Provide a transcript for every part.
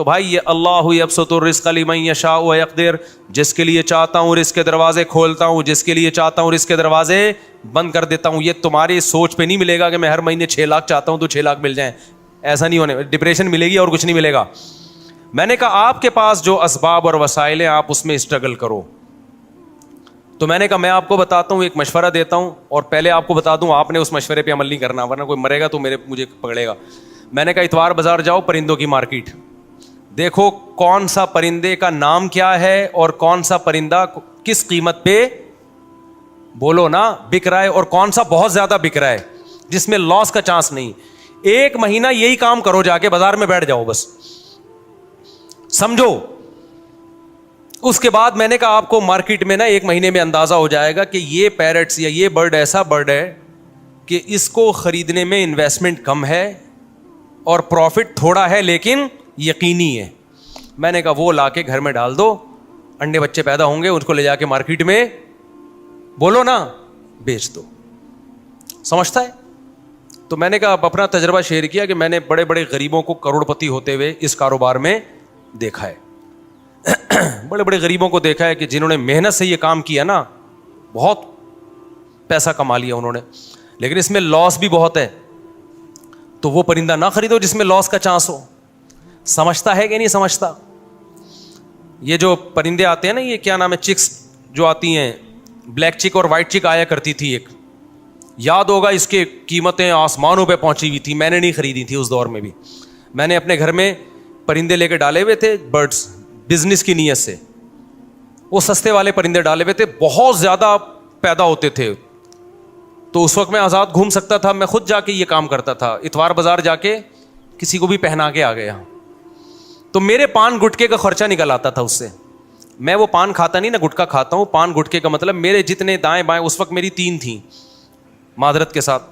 تو بھائی یہ اللہ یبسط الرزق لمن یشاء ویقدر، جس کے لیے چاہتا ہوں رزق کے دروازے کھولتا ہوں، جس کے لیے چاہتا ہوں رزق کے دروازے بند کر دیتا ہوں. یہ تمہاری سوچ پہ نہیں ملے گا کہ میں ہر مہینے 6 لاکھ چاہتا ہوں تو 6 لاکھ مل جائیں. ایسا نہیں ہونے، ڈپریشن ملے گی اور کچھ نہیں ملے گا. میں نے کہا آپ کے پاس جو اسباب اور وسائل ہیں آپ اس میں اسٹرگل کرو. تو میں نے کہا میں آپ کو بتاتا ہوں، ایک مشورہ دیتا ہوں، اور پہلے آپ کو بتا دوں آپ نے اس مشورے پہ عمل نہیں کرنا ورنہ کوئی مرے گا تو مجھے پکڑے گا. میں نے کہا اتوار بازار جاؤ، پرندوں کی مارکیٹ دیکھو کون سا پرندے کا نام کیا ہے اور کون سا پرندہ کس قیمت پہ بولو نا بک رہا ہے، اور کون سا بہت زیادہ بک رہا ہے جس میں لاس کا چانس نہیں. 1 مہینہ یہی کام کرو، جا کے بازار میں بیٹھ جاؤ بس، سمجھو. اس کے بعد میں نے کہا آپ کو مارکیٹ میں نا 1 مہینے میں اندازہ ہو جائے گا کہ یہ پیرٹس یا یہ برڈ ایسا برڈ ہے کہ اس کو خریدنے میں انویسٹمنٹ کم ہے اور پروفٹ تھوڑا ہے لیکن یقینی ہے. میں نے کہا وہ لا کے گھر میں ڈال دو، انڈے بچے پیدا ہوں گے، اس کو لے جا کے مارکیٹ میں بولو نا بیچ دو. سمجھتا ہے؟ تو میں نے کہا اپنا تجربہ شیئر کیا کہ میں نے بڑے بڑے غریبوں کو کروڑ پتی ہوتے ہوئے اس کاروبار میں دیکھا ہے. بڑے بڑے غریبوں کو دیکھا ہے کہ جنہوں نے محنت سے یہ کام کیا نا بہت پیسہ کما لیا انہوں نے، لیکن اس میں لاس بھی بہت ہے. تو وہ پرندہ نہ خریدو جس میں لاس کا چانس ہو. سمجھتا ہے کہ نہیں سمجھتا؟ یہ جو پرندے آتے ہیں نا، یہ کیا نام ہے، چکس جو آتی ہیں، بلیک چک اور وائٹ چک آیا کرتی تھی ایک، یاد ہوگا اس کے قیمتیں آسمانوں پہ پہنچی ہوئی تھی. میں نے نہیں خریدی تھی اس دور میں بھی. میں نے اپنے گھر میں پرندے لے کے ڈالے ہوئے تھے، برڈس، بزنس کی نیت سے. وہ سستے والے پرندے ڈالے ہوئے تھے، بہت زیادہ پیدا ہوتے تھے. تو اس وقت میں آزاد گھوم سکتا تھا، میں خود جا کے یہ کام کرتا تھا. اتوار بازار جا کے کسی کو بھی پہنا کے آ گیا. تو میرے پان گٹکے کا خرچہ نکل آتا تھا اس سے. میں وہ پان کھاتا نہیں نا، گٹکا کھاتا ہوں. پان گٹکے کا مطلب میرے جتنے دائیں بائیں، اس وقت میری 3 تھیں معذرت کے ساتھ،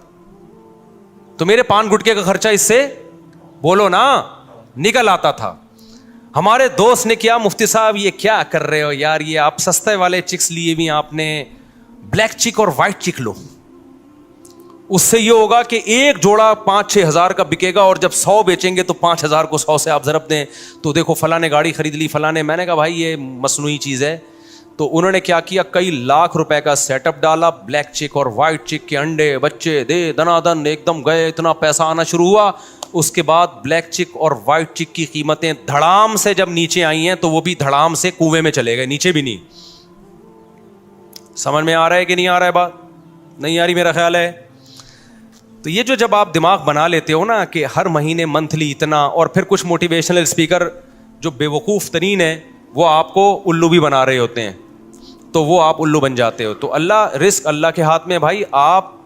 تو میرے پان گٹکے کا خرچہ اس سے بولو نا نکل آتا تھا. ہمارے دوست نے کیا، مفتی صاحب یہ کیا کر رہے ہو یار، یہ آپ سستے والے چکس لیے بھی آپ نے بلیک چک اور وائٹ چک لو. اس سے یہ ہوگا کہ ایک جوڑا 5-6 ہزار کا بکے گا، اور جب 100 بیچیں گے تو 5,000 کو 100 سے آپ ضرب دیں تو دیکھو فلاں نے گاڑی خرید لی فلاں نے. میں نے کہا بھائی یہ مصنوعی چیز ہے. تو انہوں نے کیا کیا، کئی لاکھ روپے کا سیٹ اپ ڈالا، بلیک چک اور وائٹ چک کے انڈے بچے دے دنا دن ایک دم گئے، اتنا پیسہ آنا شروع ہوا. اس کے بعد بلیک چک اور وائٹ چک کی قیمتیں دھڑام سے جب نیچے آئی ہیں تو وہ بھی دھڑام سے کنویں میں چلے گئے، نیچے بھی نہیں. سمجھ میں آ رہا ہے کہ نہیں آ رہا ہے؟ بات نہیں آ رہی میرا خیال ہے. تو یہ جو جب آپ دماغ بنا لیتے ہو نا کہ ہر مہینے منتھلی اتنا، اور پھر کچھ موٹیویشنل اسپیکر جو بے وقوف ترین ہیں وہ آپ کو الو بھی بنا رہے ہوتے ہیں، تو وہ آپ الو بن جاتے ہو. تو اللہ، رزق اللہ کے ہاتھ میں بھائی. آپ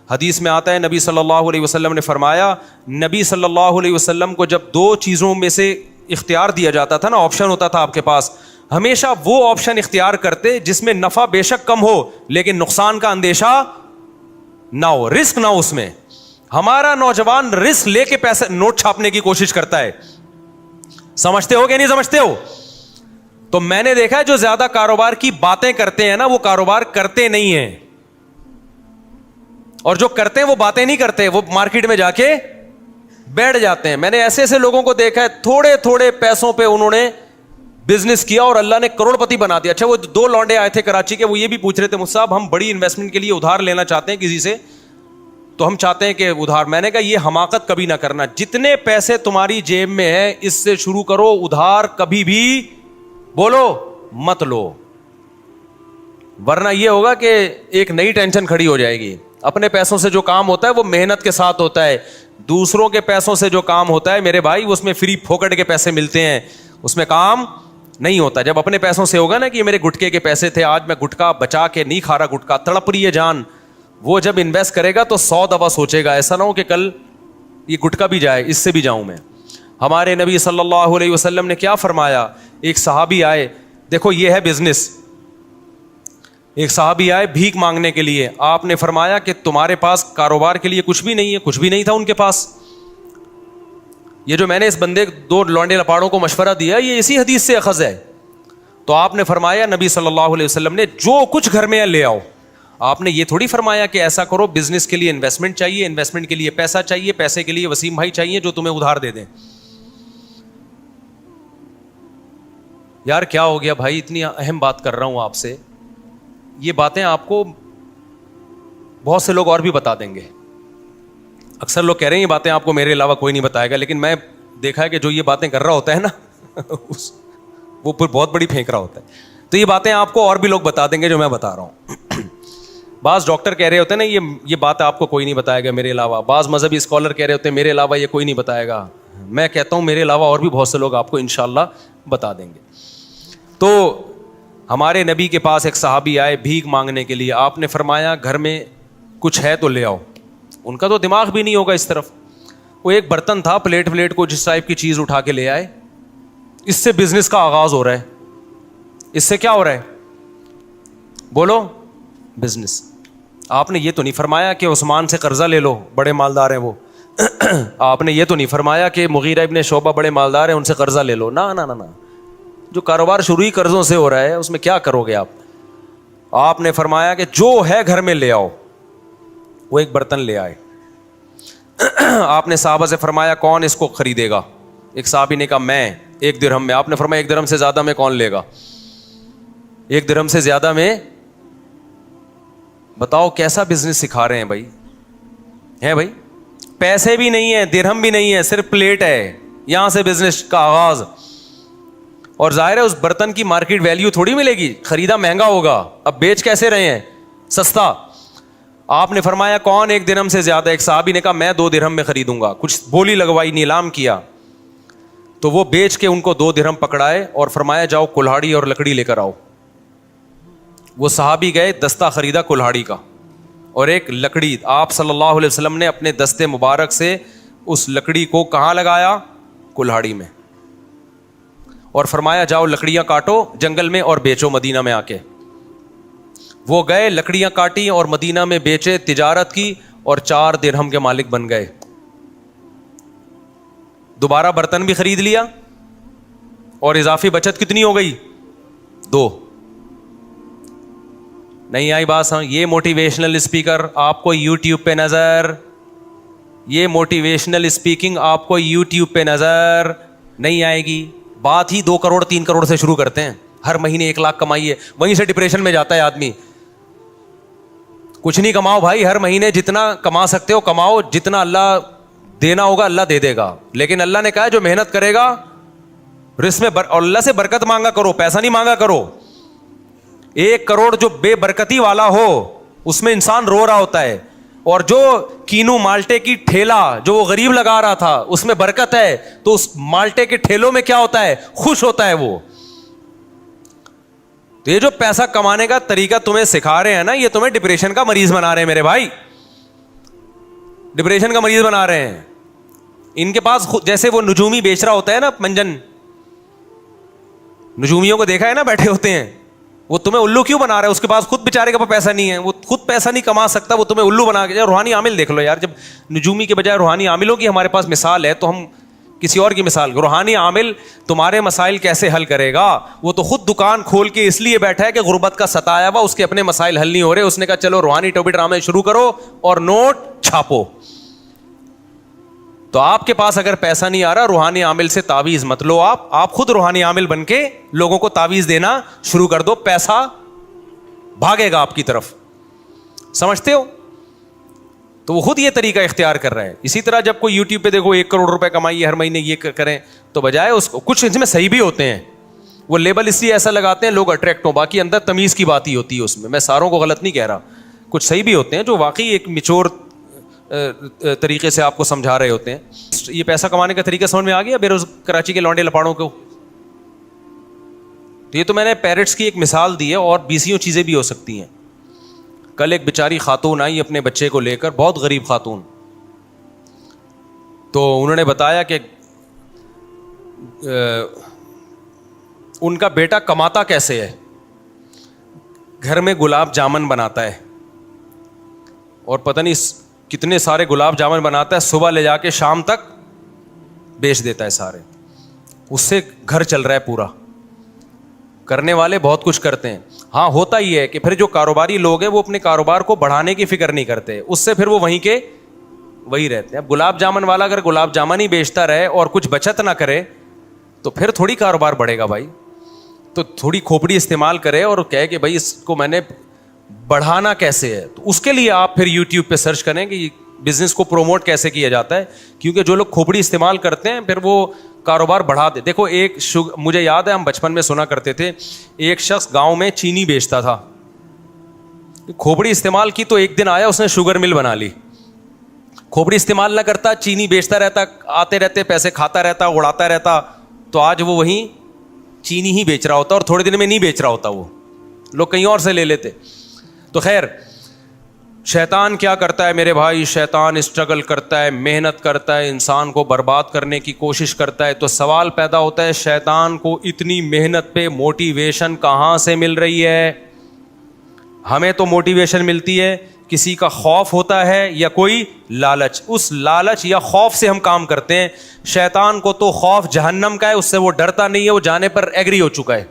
حدیث میں آتا ہے نبی صلی اللہ علیہ وسلم نے فرمایا، نبی صلی اللہ علیہ وسلم کو جب 2 چیزوں میں سے اختیار دیا جاتا تھا نا، آپشن ہوتا تھا آپ کے پاس، ہمیشہ وہ آپشن اختیار کرتے جس میں نفع بے شک کم ہو لیکن نقصان کا اندیشہ نہ ہو، رسک نہ ہو اس میں. ہمارا نوجوان رسک لے کے پیسے نوٹ چھاپنے کی کوشش کرتا ہے. سمجھتے ہو کہ نہیں سمجھتے ہو؟ تو میں نے دیکھا ہے جو زیادہ کاروبار کی باتیں کرتے ہیں نا وہ کاروبار کرتے نہیں ہیں، اور جو کرتے ہیں وہ باتیں نہیں کرتے، وہ مارکیٹ میں جا کے بیٹھ جاتے ہیں. میں نے ایسے ایسے لوگوں کو دیکھا ہے تھوڑے تھوڑے پیسوں پہ انہوں نے بزنس کیا اور اللہ نے کروڑ پتی بنا دیا. اچھا وہ 2 لونڈے آئے تھے کراچی کے، وہ یہ بھی پوچھ رہے تھے مجھ صاحب ہم بڑی انویسٹمنٹ کے لیے ادھار لینا چاہتے ہیں کسی سے، تو ہم چاہتے ہیں کہ ادھار. میں نے کہا یہ حماقت کبھی نہ کرنا، جتنے پیسے تمہاری جیب میں ہے اس سے شروع کرو، ادھار کبھی بھی بولو مت لو، ورنہ یہ ہوگا کہ ایک نئی ٹینشن کھڑی ہو جائے گی. اپنے پیسوں سے جو کام ہوتا ہے وہ محنت کے ساتھ ہوتا ہے، دوسروں کے پیسوں سے جو کام ہوتا ہے میرے بھائی اس میں فری پھوکٹ کے پیسے ملتے ہیں، اس میں کام نہیں ہوتا. جب اپنے پیسوں سے ہوگا نا کہ یہ میرے گٹکے کے پیسے تھے، آج میں گٹکا بچا کے نہیں کھا رہا، گٹکا تڑپ رہی ہے جان، وہ جب انویسٹ کرے گا تو 100 دفعہ سوچے گا، ایسا نہ ہو کہ کل یہ گٹکا بھی جائے اس سے بھی جاؤں میں. ہمارے نبی صلی اللہ علیہ وسلم نے کیا فرمایا، ایک صحابی آئے، دیکھو یہ ہے بزنس، ایک صحابی آئے بھیک مانگنے کے لیے، آپ نے فرمایا کہ تمہارے پاس کاروبار کے لیے کچھ بھی نہیں ہے، کچھ بھی نہیں تھا ان کے پاس. یہ جو میں نے اس بندے 2 لونڈے لپاڑوں کو مشورہ دیا یہ اسی حدیث سے اخذ ہے. تو آپ نے فرمایا، نبی صلی اللہ علیہ وسلم نے، جو کچھ گھر میں ہے لے آؤ. آپ نے یہ تھوڑی فرمایا کہ ایسا کرو بزنس کے لیے انویسٹمنٹ چاہیے، انویسٹمنٹ کے لیے پیسہ چاہیے، پیسے کے لیے وسیم بھائی چاہیے جو تمہیں ادھار دے دیں. یار کیا ہو گیا بھائی, اتنی اہم بات کر رہا ہوں آپ سے, یہ باتیں آپ کو بہت سے لوگ اور بھی بتا دیں گے. اکثر لوگ کہہ رہے ہیں یہ باتیں آپ کو میرے علاوہ کوئی نہیں بتائے گا, لیکن میں دیکھا ہے کہ جو یہ باتیں کر رہا ہوتا ہے نا وہ پھر بہت بڑی پھینک رہا ہوتا ہے. تو یہ باتیں آپ کو اور بھی لوگ بتا دیں گے جو میں بتا رہا ہوں. بعض ڈاکٹر کہہ رہے ہوتے ہیں نا یہ بات آپ کو کوئی نہیں بتائے گا میرے علاوہ. بعض مذہبی اسکالر کہہ رہے ہوتے ہیں میرے علاوہ یہ کوئی نہیں بتائے گا. میں کہتا ہوں میرے علاوہ اور بھی بہت سے لوگ آپ کو انشاءاللہ بتا دیں گے. تو ہمارے نبی کے پاس ایک صحابی آئے بھیک مانگنے کے لیے. آپ نے فرمایا گھر میں کچھ ہے تو لے آؤ. ان کا تو دماغ بھی نہیں ہوگا اس طرف. وہ ایک برتن تھا, پلیٹ کو جس ٹائپ کی چیز اٹھا کے لے آئے. اس سے بزنس کا آغاز ہو رہا ہے. اس سے کیا ہو رہا ہے بولو؟ بزنس. آپ نے یہ تو نہیں فرمایا کہ عثمان سے قرضہ لے لو, بڑے مالدار ہیں وہ. آپ نے یہ تو نہیں فرمایا کہ مغیرہ ابن شعبہ بڑے مالدار ہیں ان سے قرضہ لے لو. نہ نہ نہ, جو کاروبار شروع ہی قرضوں سے ہو رہا ہے اس میں کیا کرو گے آپ. آپ نے فرمایا کہ جو ہے گھر میں لے آؤ. وہ ایک برتن لے آئے. آپ نے صحابہ سے فرمایا کون اس کو خریدے گا؟ ایک صحابی نے کہا میں, 1 درہم میں. آپ نے فرمایا 1 درہم سے زیادہ میں کون لے گا؟ 1 درہم سے زیادہ میں. بتاؤ کیسا بزنس سکھا رہے ہیں بھائی. ہے بھائی, پیسے بھی نہیں ہے, درہم بھی نہیں ہے, صرف پلیٹ ہے. یہاں سے بزنس کا آغاز. اور ظاہر ہے اس برتن کی مارکیٹ ویلیو تھوڑی ملے گی, خریدا مہنگا ہوگا. اب بیچ کیسے رہے ہیں؟ سستا. آپ نے فرمایا کون 1 درہم سے زیادہ؟ ایک صحابی نے کہا میں 2 درہم میں خریدوں گا. کچھ بولی لگوائی, نیلام کیا. تو وہ بیچ کے ان کو 2 درہم پکڑائے اور فرمایا جاؤ کلہاڑی اور لکڑی لے کر آؤ. وہ صحابی گئے, دستہ خریدا کلہاڑی کا اور ایک لکڑی. آپ صلی اللہ علیہ وسلم نے اپنے دستے مبارک سے اس لکڑی کو کہاں لگایا؟ کلہاڑی میں. اور فرمایا جاؤ لکڑیاں کاٹو جنگل میں اور بیچو مدینہ میں آ کے. وہ گئے, لکڑیاں کاٹی اور مدینہ میں بیچے, تجارت کی اور 4 درہم کے مالک بن گئے. دوبارہ برتن بھی خرید لیا اور اضافی بچت کتنی ہو گئی؟ 2. نہیں آئی بات سمجھ؟ یہ موٹیویشنل اسپیکر آپ کو یوٹیوب پہ نظر, یہ موٹیویشنل اسپیکنگ آپ کو یوٹیوب پہ نظر نہیں آئے گی. بات ہی 2 کروڑ 3 کروڑ سے شروع کرتے ہیں. ہر مہینے 1 لاکھ کمائیے, وہیں سے ڈپریشن میں جاتا ہے آدمی. کچھ نہیں کماؤ بھائی, ہر مہینے جتنا کما سکتے ہو کماؤ, جتنا اللہ دینا ہوگا اللہ دے دے گا. لیکن اللہ نے کہا جو محنت کرے گا رزق میں اور اللہ سے برکت مانگا کرو, پیسہ نہیں مانگا کرو. 1 کروڑ جو بے برکتی والا ہو اس میں انسان رو رہا ہوتا ہے, اور جو کینو مالٹے کی ٹھیلا جو وہ غریب لگا رہا تھا اس میں برکت ہے, تو اس مالٹے کے ٹھیلوں میں کیا ہوتا ہے؟ خوش ہوتا ہے وہ. تو یہ جو پیسہ کمانے کا طریقہ تمہیں سکھا رہے ہیں نا, یہ تمہیں ڈپریشن کا مریض بنا رہے ہیں میرے بھائی, ڈپریشن کا مریض بنا رہے ہیں. ان کے پاس جیسے وہ نجومی بیچ رہا ہوتا ہے نا, منجن نجومیوں کو دیکھا ہے نا بیٹھے ہوتے ہیں, وہ تمہیں الو کیوں بنا رہا ہے؟ اس کے پاس خود بیچارے کے پاس پیسہ نہیں ہے, وہ خود پیسہ نہیں کما سکتا, وہ تمہیں الو بنا کے. روحانی عامل دیکھ لو یار, جب نجومی کے بجائے روحانی عاملوں کی ہمارے پاس مثال ہے تو ہم کسی اور کی مثال. روحانی عامل تمہارے مسائل کیسے حل کرے گا؟ وہ تو خود دکان کھول کے اس لیے بیٹھا ہے کہ غربت کا ستایا ہوا, اس کے اپنے مسائل حل نہیں ہو رہے. اس نے کہا چلو روحانی ٹوپی ڈرامے شروع کرو اور نوٹ چھاپو. تو آپ کے پاس اگر پیسہ نہیں آ رہا, روحانی عامل سے تعویذ مت لو. آپ خود روحانی عامل بن کے لوگوں کو تعویذ دینا شروع کر دو, پیسہ بھاگے گا آپ کی طرف. سمجھتے ہو؟ تو وہ خود یہ طریقہ اختیار کر رہا ہے. اسی طرح جب کوئی یوٹیوب پہ دیکھو 1 کروڑ روپے کمائیے ہر مہینے یہ کریں, تو بجائے اس کو کچھ اس میں صحیح بھی ہوتے ہیں, وہ لیبل اس لیے ایسا لگاتے ہیں لوگ اٹریکٹ ہوں, باقی اندر تمیز کی بات ہی ہوتی ہے اس میں. میں ساروں کو غلط نہیں کہہ رہا, کچھ صحیح بھی ہوتے ہیں جو واقعی ایک میچور طریقے سے آپ کو سمجھا رہے ہوتے ہیں. یہ پیسہ کمانے کا طریقہ سمجھ میں آ گیا کراچی کے لونڈے لپاڑوں کو؟ تو یہ تو میں نے پیرٹس کی ایک مثال دی ہے, اور 20 چیزیں بھی ہو سکتی ہیں. کل ایک بیچاری خاتون آئی اپنے بچے کو لے کر, بہت غریب خاتون. تو انہوں نے بتایا کہ ان کا بیٹا کماتا کیسے ہے, گھر میں گلاب جامن بناتا ہے, اور پتہ نہیں کتنے سارے گلاب جامن بناتا ہے, صبح لے جا کے شام تک بیچ دیتا ہے سارے. اس سے گھر چل رہا ہے پورا. کرنے والے بہت کچھ کرتے ہیں. ہاں ہوتا ہی ہے کہ پھر جو کاروباری لوگ ہیں وہ اپنے کاروبار کو بڑھانے کی فکر نہیں کرتے, اس سے پھر وہ وہیں کے وہی رہتے ہیں. اب گلاب جامن والا اگر گلاب جامن ہی بیچتا رہے اور کچھ بچت نہ کرے تو پھر تھوڑی کاروبار بڑھے گا بھائی. تو تھوڑی کھوپڑی استعمال کرے اور کہے کہ بھائی اس کو میں نے بڑھانا کیسے ہے, تو اس کے لیے آپ پھر یوٹیوب پہ سرچ کریں کہ بزنس کو پروموٹ کیسے کیا جاتا ہے, کیونکہ جو لوگ کھوپڑی استعمال کرتے ہیں پھر وہ کاروبار بڑھا دے. دیکھو مجھے یاد ہے ہم بچپن میں سنا کرتے تھے, ایک شخص گاؤں میں چینی بیچتا تھا, کھوپڑی استعمال کی تو ایک دن آیا اس نے شوگر مل بنا لی. کھوپڑی استعمال نہ کرتا, چینی بیچتا رہتا, آتے رہتے پیسے کھاتا رہتا, اڑاتا رہتا, تو آج وہ وہیں چینی ہی بیچ رہا ہوتا, اور تھوڑے دن میں نہیں بیچ رہا ہوتا, وہ لوگ کہیں اور سے لے لیتے. تو خیر, شیطان کیا کرتا ہے میرے بھائی, شیطان اسٹرگل کرتا ہے, محنت کرتا ہے, انسان کو برباد کرنے کی کوشش کرتا ہے. تو سوال پیدا ہوتا ہے, شیطان کو اتنی محنت پہ موٹیویشن کہاں سے مل رہی ہے؟ ہمیں تو موٹیویشن ملتی ہے, کسی کا خوف ہوتا ہے یا کوئی لالچ, اس لالچ یا خوف سے ہم کام کرتے ہیں. شیطان کو تو خوف جہنم کا ہے, اس سے وہ ڈرتا نہیں ہے, وہ جانے پر ایگری ہو چکا ہے.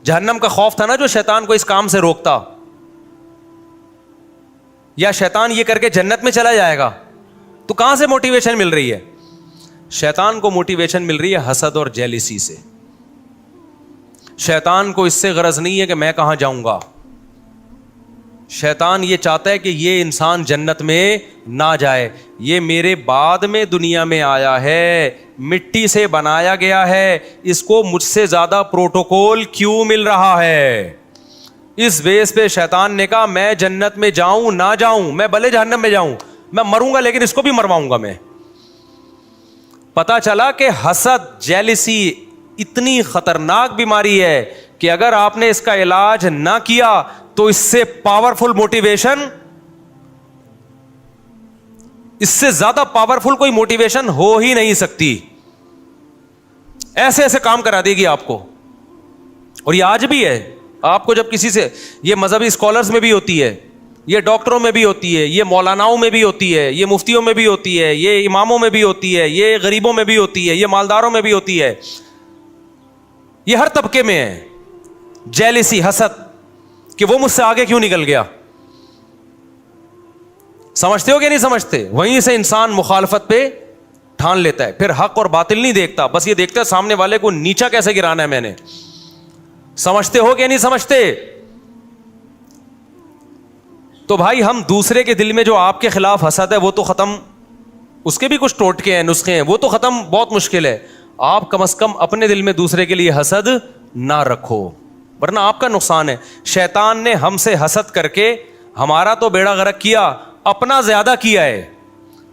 جہنم کا خوف تھا نا جو شیطان کو اس کام سے روکتا, یا شیطان یہ کر کے جنت میں چلا جائے گا. تو کہاں سے موٹیویشن مل رہی ہے؟ شیطان کو موٹیویشن مل رہی ہے حسد اور جیلسی سے. شیطان کو اس سے غرض نہیں ہے کہ میں کہاں جاؤں گا, شیطان یہ چاہتا ہے کہ یہ انسان جنت میں نہ جائے. یہ میرے بعد میں دنیا میں آیا ہے, مٹی سے بنایا گیا ہے, اس کو مجھ سے زیادہ پروٹوکول کیوں مل رہا ہے؟ اس بیس پہ شیطان نے کہا میں جنت میں جاؤں نہ جاؤں, میں بھلے جہنم میں جاؤں, میں مروں گا لیکن اس کو بھی مرواؤں گا میں. پتا چلا کہ حسد, جیلسی اتنی خطرناک بیماری ہے کہ اگر آپ نے اس کا علاج نہ کیا تو اس سے پاورفل موٹیویشن, اس سے زیادہ پاورفل کوئی موٹیویشن ہو ہی نہیں سکتی. ایسے ایسے کام کرا دے گی آپ کو. اور یہ آج بھی ہے, آپ کو جب کسی سے, یہ مذہبی اسکالرز میں بھی ہوتی ہے, یہ ڈاکٹروں میں بھی ہوتی ہے, یہ مولاناؤں میں بھی ہوتی ہے, یہ مفتیوں میں بھی ہوتی ہے, یہ اماموں میں بھی ہوتی ہے, یہ غریبوں میں بھی ہوتی ہے, یہ مالداروں میں بھی ہوتی ہے, یہ ہر طبقے میں ہے. جیلسی, حسد, کہ وہ مجھ سے آگے کیوں نکل گیا. سمجھتے ہو کہ نہیں سمجھتے؟ وہیں سے انسان مخالفت پہ ٹھان لیتا ہے, پھر حق اور باطل نہیں دیکھتا, بس یہ دیکھتا ہے سامنے والے کو نیچا کیسے گرانا ہے میں نے. سمجھتے ہو کہ نہیں سمجھتے؟ تو بھائی ہم دوسرے کے دل میں جو آپ کے خلاف حسد ہے وہ تو ختم, اس کے بھی کچھ ٹوٹکے ہیں, نسخے ہیں, وہ تو ختم بہت مشکل ہے. آپ کم از کم اپنے دل میں دوسرے کے لیے حسد نہ رکھو, ورنہ آپ کا نقصان ہے. شیطان نے ہم سے حسد کر کے ہمارا تو بیڑا غرق کیا, اپنا زیادہ کیا ہے,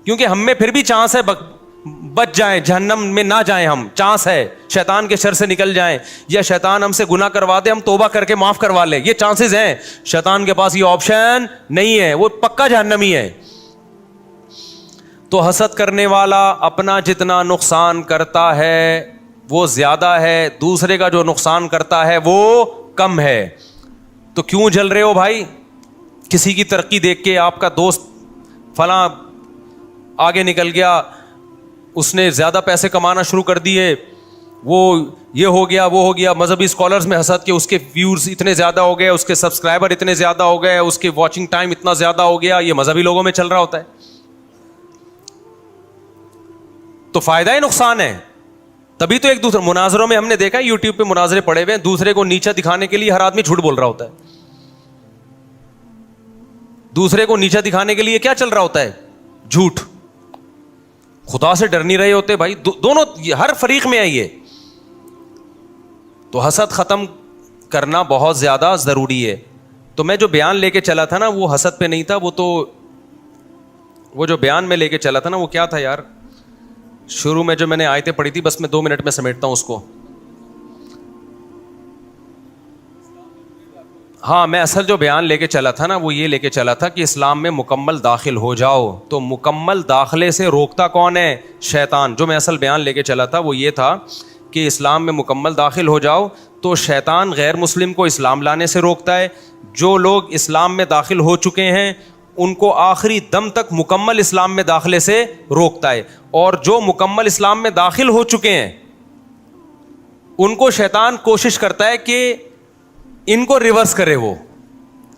کیونکہ ہم میں پھر بھی چانس ہے بچ جائیں, جہنم میں نہ جائیں, ہم چانس ہے شیطان کے شر سے نکل جائیں, یا شیطان ہم سے گناہ کروا دے, ہم توبہ کر کے معاف کروا لیں, یہ چانسز ہیں. شیطان کے پاس یہ آپشن نہیں ہے, وہ پکا جہنمی ہے. تو حسد کرنے والا اپنا جتنا نقصان کرتا ہے وہ زیادہ ہے, دوسرے کا جو نقصان کرتا ہے وہ کم ہے. تو کیوں جل رہے ہو بھائی؟ کسی کی ترقی دیکھ کے, آپ کا دوست فلاں آگے نکل گیا, اس نے زیادہ پیسے کمانا شروع کر دیے, وہ یہ ہو گیا وہ ہو گیا. مذہبی اسکالرز میں حسد کہ اس کے ویورز اتنے زیادہ ہو گئے, اس کے سبسکرائبر اتنے زیادہ ہو گئے, اس کے واچنگ ٹائم اتنا زیادہ ہو گیا. یہ مذہبی لوگوں میں چل رہا ہوتا ہے. تو فائدہ ہی نقصان ہے. تبھی تو ایک دوسرے مناظروں میں ہم نے دیکھا, یوٹیوب پہ مناظرے پڑے ہوئے ہیں, دوسرے کو نیچا دکھانے کے لیے ہر آدمی جھوٹ بول رہا ہوتا ہے. دوسرے کو نیچا دکھانے کے لیے کیا چل رہا ہوتا ہے؟ جھوٹ. خدا سے ڈر نہیں رہے ہوتے بھائی. دونوں ہر فریق میں ہے یہ. تو حسد ختم کرنا بہت زیادہ ضروری ہے. تو میں جو بیان لے کے چلا تھا نا وہ حسد پہ نہیں تھا, وہ جو بیان میں لے کے چلا تھا نا وہ کیا تھا یار, شروع میں جو میں نے آیتیں پڑھی تھی, بس میں 2 منٹ میں سمیٹتا ہوں اس کو. ہاں, میں اصل جو بیان لے کے چلا تھا نا وہ یہ لے کے چلا تھا کہ اسلام میں مکمل داخل ہو جاؤ. تو مکمل داخلے سے روکتا کون ہے؟ شیطان. جو میں اصل بیان لے کے چلا تھا وہ یہ تھا کہ اسلام میں مکمل داخل ہو جاؤ تو شیطان غیر مسلم کو اسلام لانے سے روکتا ہے. جو لوگ اسلام میں داخل ہو چکے ہیں ان کو آخری دم تک مکمل اسلام میں داخلے سے روکتا ہے, اور جو مکمل اسلام میں داخل ہو چکے ہیں ان کو شیطان کوشش کرتا ہے کہ ان کو ریورس کرے وہ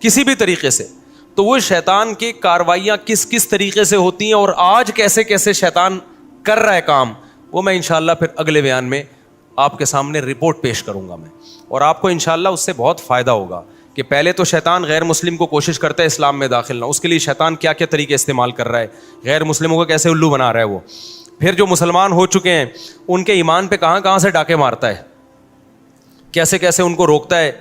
کسی بھی طریقے سے. تو وہ شیطان کی کاروائیاں کس کس طریقے سے ہوتی ہیں اور آج کیسے کیسے شیطان کر رہا ہے کام, وہ میں انشاءاللہ پھر اگلے بیان میں آپ کے سامنے رپورٹ پیش کروں گا میں, اور آپ کو انشاءاللہ اس سے بہت فائدہ ہوگا کہ پہلے تو شیطان غیر مسلم کو کوشش کرتا ہے اسلام میں داخل نہ, اس کے لیے شیطان کیا کیا طریقے استعمال کر رہا ہے, غیر مسلموں کو کیسے الو بنا رہا ہے وہ, پھر جو مسلمان ہو چکے ہیں ان کے ایمان پہ کہاں کہاں سے ڈاکے مارتا ہے, کیسے کیسے ان کو روکتا ہے,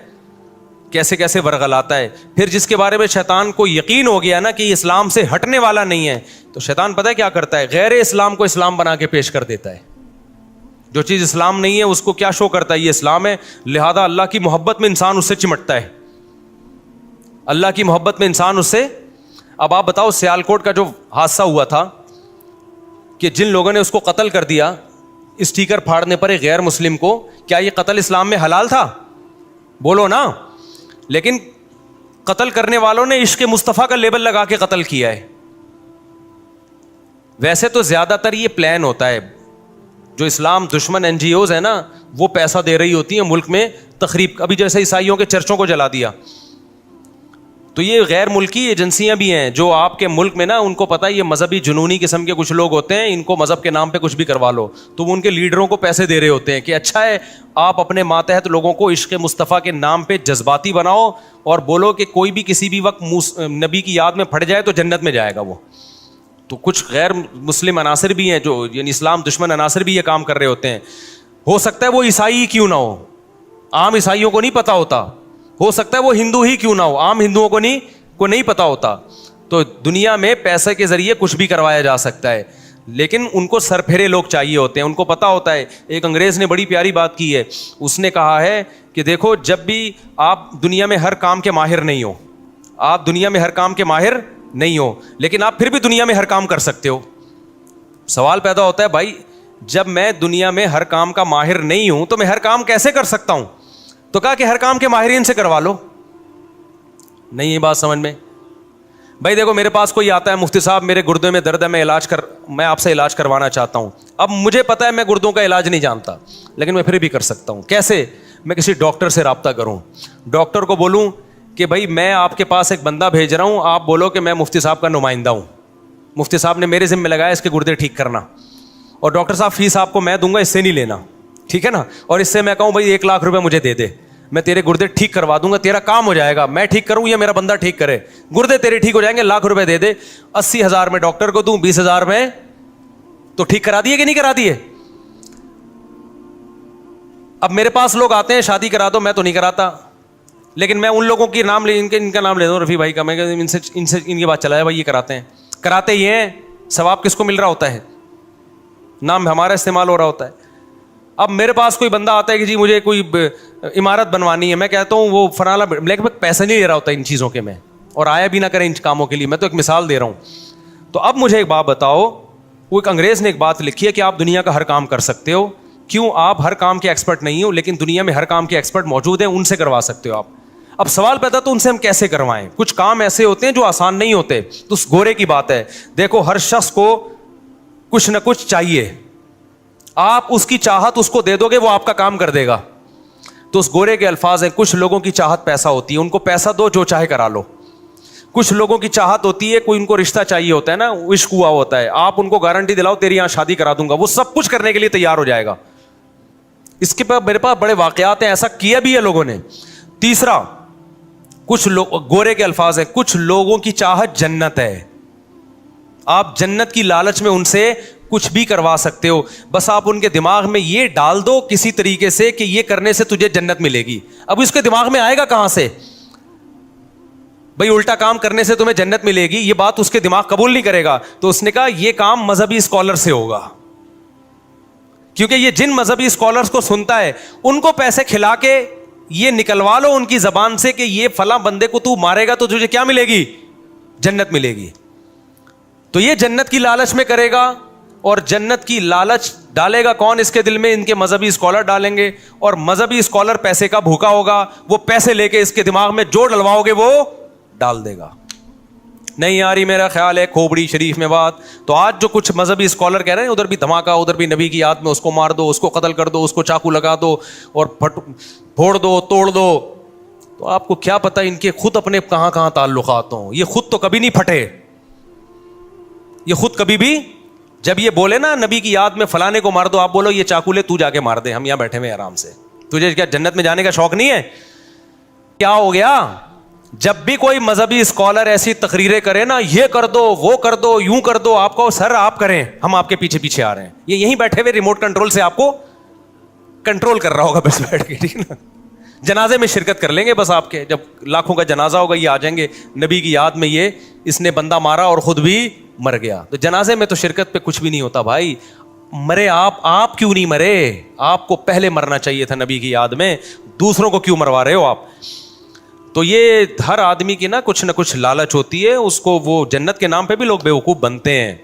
کیسے کیسے ورغلاتا ہے. پھر جس کے بارے میں شیطان کو یقین ہو گیا نا کہ یہ اسلام سے ہٹنے والا نہیں ہے, تو شیطان پتہ ہے کیا کرتا ہے, غیر اسلام کو اسلام بنا کے پیش کر دیتا ہے. جو چیز اسلام نہیں ہے اس کو کیا شو کرتا ہے, یہ اسلام ہے, لہذا اللہ کی محبت میں انسان اس سے چمٹتا ہے, اللہ کی محبت میں انسان اس سے. اب آپ بتاؤ سیالکوٹ کا جو حادثہ ہوا تھا کہ جن لوگوں نے اس کو قتل کر دیا اسٹیکر پھاڑنے پر ایک غیر مسلم کو, کیا یہ قتل اسلام میں حلال تھا؟ بولو نا. لیکن قتل کرنے والوں نے عشق مصطفیٰ کا لیبل لگا کے قتل کیا ہے. ویسے تو زیادہ تر یہ پلان ہوتا ہے, جو اسلام دشمن این جی اوز ہیں نا وہ پیسہ دے رہی ہوتی ہیں ملک میں تخریب, ابھی جیسے عیسائیوں کے چرچوں کو جلا دیا, تو یہ غیر ملکی ایجنسیاں بھی ہیں جو آپ کے ملک میں نا ان کو پتہ ہے یہ مذہبی جنونی قسم کے کچھ لوگ ہوتے ہیں, ان کو مذہب کے نام پہ کچھ بھی کروا لو, تو وہ ان کے لیڈروں کو پیسے دے رہے ہوتے ہیں کہ اچھا ہے آپ اپنے ماتحت لوگوں کو عشق مصطفیٰ کے نام پہ جذباتی بناؤ اور بولو کہ کوئی بھی کسی بھی وقت نبی کی یاد میں پھٹ جائے تو جنت میں جائے گا وہ. تو کچھ غیر مسلم عناصر بھی ہیں جو یعنی اسلام دشمن عناصر بھی یہ کام کر رہے ہوتے ہیں. ہو سکتا ہے وہ عیسائی کیوں نہ ہو, عام عیسائیوں کو نہیں پتہ ہوتا, ہو سکتا ہے وہ ہندو ہی کیوں نہ ہو, عام ہندوؤں کو نہیں پتہ ہوتا. تو دنیا میں پیسے کے ذریعے کچھ بھی کروایا جا سکتا ہے, لیکن ان کو سر پھیرے لوگ چاہیے ہوتے ہیں, ان کو پتہ ہوتا ہے. ایک انگریز نے بڑی پیاری بات کی ہے, اس نے کہا ہے کہ دیکھو جب بھی آپ دنیا میں ہر کام کے ماہر نہیں ہو, آپ دنیا میں ہر کام کے ماہر نہیں ہو, لیکن آپ پھر بھی دنیا میں ہر کام کر سکتے ہو. سوال پیدا ہوتا ہے بھائی جب میں دنیا میں ہر کام کا ماہر نہیں ہوں تو میں ہر کام کیسے کر سکتا ہوں؟ تو کہا کہ ہر کام کے ماہرین سے کروا لو. نہیں یہ بات سمجھ میں. بھائی دیکھو میرے پاس کوئی آتا ہے, مفتی صاحب میرے گردے میں درد ہے, میں آپ سے علاج کروانا چاہتا ہوں. اب مجھے پتا ہے میں گردوں کا علاج نہیں جانتا, لیکن میں پھر بھی کر سکتا ہوں. کیسے؟ میں کسی ڈاکٹر سے رابطہ کروں, ڈاکٹر کو بولوں کہ بھائی میں آپ کے پاس ایک بندہ بھیج رہا ہوں, آپ بولو کہ میں مفتی صاحب کا نمائندہ ہوں, مفتی صاحب نے میرے ذمہ لگایا اس کے گردے ٹھیک کرنا, اور ڈاکٹر صاحب فیس آپ کو میں دوں گا, اس سے نہیں لینا, ٹھیک ہے نا. اور اس سے میں کہوں بھائی 1 لاکھ روپے مجھے دے دے, میں تیرے گردے ٹھیک کروا دوں گا, تیرا کام ہو جائے گا. میں ٹھیک کروں یا میرا بندہ ٹھیک کرے, گردے تیرے ٹھیک ہو جائیں گے, 1 لاکھ روپے دے دے. 80,000 میں ڈاکٹر کو دوں, 20,000 میں تو ٹھیک کرا دیے کہ نہیں کرا دیے؟ اب میرے پاس لوگ آتے ہیں شادی کرا دو, میں تو نہیں کراتا, لیکن میں ان لوگوں کی نام ان کا نام لے دوں, رفیع بھائی کا, میں ان کی بات چلایا بھائی یہ کراتے ہیں, کراتے یہ ہیں, ثواب کس کو مل رہا ہوتا ہے؟ نام ہمارا استعمال ہو رہا ہوتا ہے. اب میرے پاس کوئی بندہ آتا ہے کہ جی مجھے کوئی عمارت بنوانی ہے, میں کہتا ہوں وہ فلانا, لیکن پیسے نہیں لے رہا ہوتا ان چیزوں کے میں, اور آیا بھی نہ کریں ان کاموں کے لیے, میں تو ایک مثال دے رہا ہوں. تو اب مجھے ایک بات بتاؤ, وہ ایک انگریز نے ایک بات لکھی ہے کہ آپ دنیا کا ہر کام کر سکتے ہو, کیوں آپ ہر کام کے ایکسپرٹ نہیں ہو, لیکن دنیا میں ہر کام کے ایکسپرٹ موجود ہیں, ان سے کروا سکتے ہو آپ. اب سوال پیدا تو ان سے ہم کیسے کروائیں؟ کچھ کام ایسے ہوتے ہیں جو آسان نہیں ہوتے. تو اس گورے کی بات ہے, دیکھو ہر شخص کو کچھ نہ کچھ چاہیے, آپ اس کی چاہت اس کو دے دو گے وہ آپ کا کام کر دے گا. تو اس گورے کے الفاظ ہیں, کچھ لوگوں کی چاہت پیسہ ہوتی ہے, ان کو پیسہ دو جو چاہے کرا لو. کچھ لوگوں کی چاہت ہوتی ہے, کوئی ان کو رشتہ چاہیے ہوتا ہے نا, عشق ہوا ہوتا ہے, آپ ان کو گارنٹی دلاؤ تیری یہاں شادی کرا دوں گا, وہ سب کچھ کرنے کے لیے تیار ہو جائے گا. اس کے میرے پاس بڑے واقعات ہیں, ایسا کیا بھی ہے لوگوں نے. تیسرا, کچھ لوگ, گورے کے الفاظ ہیں, کچھ لوگوں کی چاہت جنت ہے, آپ جنت کی لالچ میں ان سے کچھ بھی کروا سکتے ہو, بس آپ ان کے دماغ میں یہ ڈال دو کسی طریقے سے کہ یہ کرنے سے تجھے جنت ملے گی. اب اس کے دماغ میں آئے گا کہاں سے بھئی الٹا کام کرنے سے تمہیں جنت ملے گی, یہ بات اس کے دماغ قبول نہیں کرے گا. تو اس نے کہا یہ کام مذہبی اسکالر سے ہوگا, کیونکہ یہ جن مذہبی اسکالرس کو سنتا ہے ان کو پیسے کھلا کے یہ نکلوا لو ان کی زبان سے کہ یہ فلاں بندے کو تو مارے گا تو تجھے کیا ملے گی؟ جنت ملے گی. تو یہ جنت کی لالچ میں کرے گا, اور جنت کی لالچ ڈالے گا کون اس کے دل میں؟ ان کے مذہبی اسکالر ڈالیں گے, اور مذہبی اسکالر پیسے کا بھوکا ہوگا, وہ پیسے لے کے اس کے دماغ میں جو ڈلواؤ گے وہ ڈال دے گا. نہیں آ رہی میرا خیال ہے کھوبڑی شریف میں بات. تو آج جو کچھ مذہبی اسکالر کہہ رہے ہیں ادھر بھی دھماکہ, ادھر بھی نبی کی یاد میں اس کو مار دو, اس کو قتل کر دو, اس کو چاقو لگا دو اور پھوڑ دو, توڑ دو, تو آپ کو کیا پتہ ان کے خود اپنے کہاں تعلقات ہوں. یہ خود تو کبھی نہیں پھٹے, یہ خود کبھی بھی جب یہ بولے نا نبی کی یاد میں فلانے کو مار دو, آپ بولو یہ چاقو لے تو جا کے مار دے, ہم یہاں بیٹھے ہوئے آرام سے, تجھے کیا جنت میں جانے کا شوق نہیں ہے؟ کیا ہو گیا؟ جب بھی کوئی مذہبی اسکالر ایسی تقریریں کرے نا, یہ کر دو وہ کر دو یوں کر دو, آپ کو سر آپ کریں, ہم آپ کے پیچھے پیچھے آ رہے ہیں. یہ یہیں بیٹھے ہوئے ریموٹ کنٹرول سے آپ کو کنٹرول کر رہا ہوگا بس بیٹھ کے, ٹھیک نا. جنازے میں شرکت کر لیں گے بس آپ کے, جب لاکھوں کا جنازہ ہوگا یہ آ جائیں گے نبی کی یاد میں, یہ اس نے بندہ مارا اور خود بھی مر گیا. تو جنازے میں تو شرکت پہ کچھ بھی نہیں ہوتا بھائی. مرے آپ کیوں نہیں مرے؟ آپ کو پہلے مرنا چاہیے تھا نبی کی یاد میں, دوسروں کو کیوں مروا رہے ہو آپ؟ تو یہ ہر آدمی کی نا کچھ نہ کچھ لالچ ہوتی ہے, اس کو وہ جنت کے نام پہ بھی لوگ بیوقوف بنتے ہیں.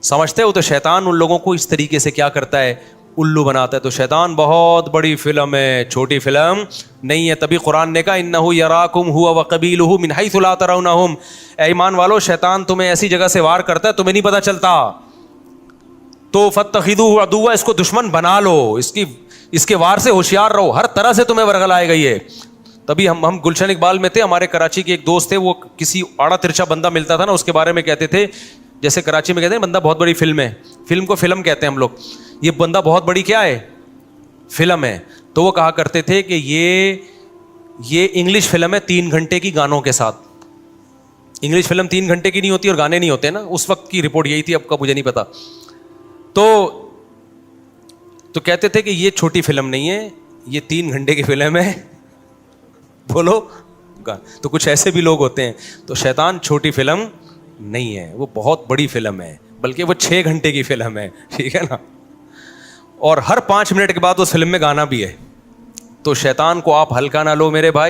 سمجھتے ہو؟ تو شیطان ان لوگوں کو اس طریقے سے کیا کرتا ہے, الو بناتا ہے. تو شیطان بہت بڑی فلم ہے, چھوٹی فلم نہیں ہے. تبھی قرآن نے کہا انہ یراکم ہوا وقبیلہ من حیث لا ترونہم. اے ایمان والو, شیطان تمہیں ایسی جگہ سے وار کرتا ہے تمہیں نہیں پتہ چلتا, تو فاتخذوہ عدوا, اس کو دشمن بنا لو, اس کے وار سے ہوشیار رہو, ہر طرح سے تمہیں ورغلائے گا یہ. تبھی ہم گلشن اقبال میں تھے, ہمارے کراچی کے ایک دوست تھے, وہ کسی آڑا ترچا بندہ ملتا تھا نا, اس کے بارے میں کہتے تھے, جیسے کراچی میں کہتے ہیں بندہ بہت بڑی فلم ہے, فلم کو فلم کہتے ہیں ہم لوگ, یہ بندہ بہت بڑی کیا ہے, فلم ہے. تو وہ کہا کرتے تھے کہ یہ انگلش فلم ہے 3 گھنٹے کی گانوں کے ساتھ. انگلش فلم 3 گھنٹے کی نہیں ہوتی اور گانے نہیں ہوتے نا, اس وقت کی رپورٹ یہی تھی, اب کا مجھے نہیں پتا. تو کہتے تھے کہ یہ چھوٹی فلم نہیں ہے, یہ 3 گھنٹے کی فلم ہے. بولو, تو کچھ ایسے بھی لوگ ہوتے ہیں. تو شیطان چھوٹی فلم نہیں ہے, وہ بہت بڑی فلم ہے, بلکہ وہ 6 گھنٹے کی فلم ہے, ٹھیک ہے نا. اور ہر 5 منٹ کے بعد اس فلم میں گانا بھی ہے. تو شیطان کو آپ ہلکا نہ لو میرے بھائی.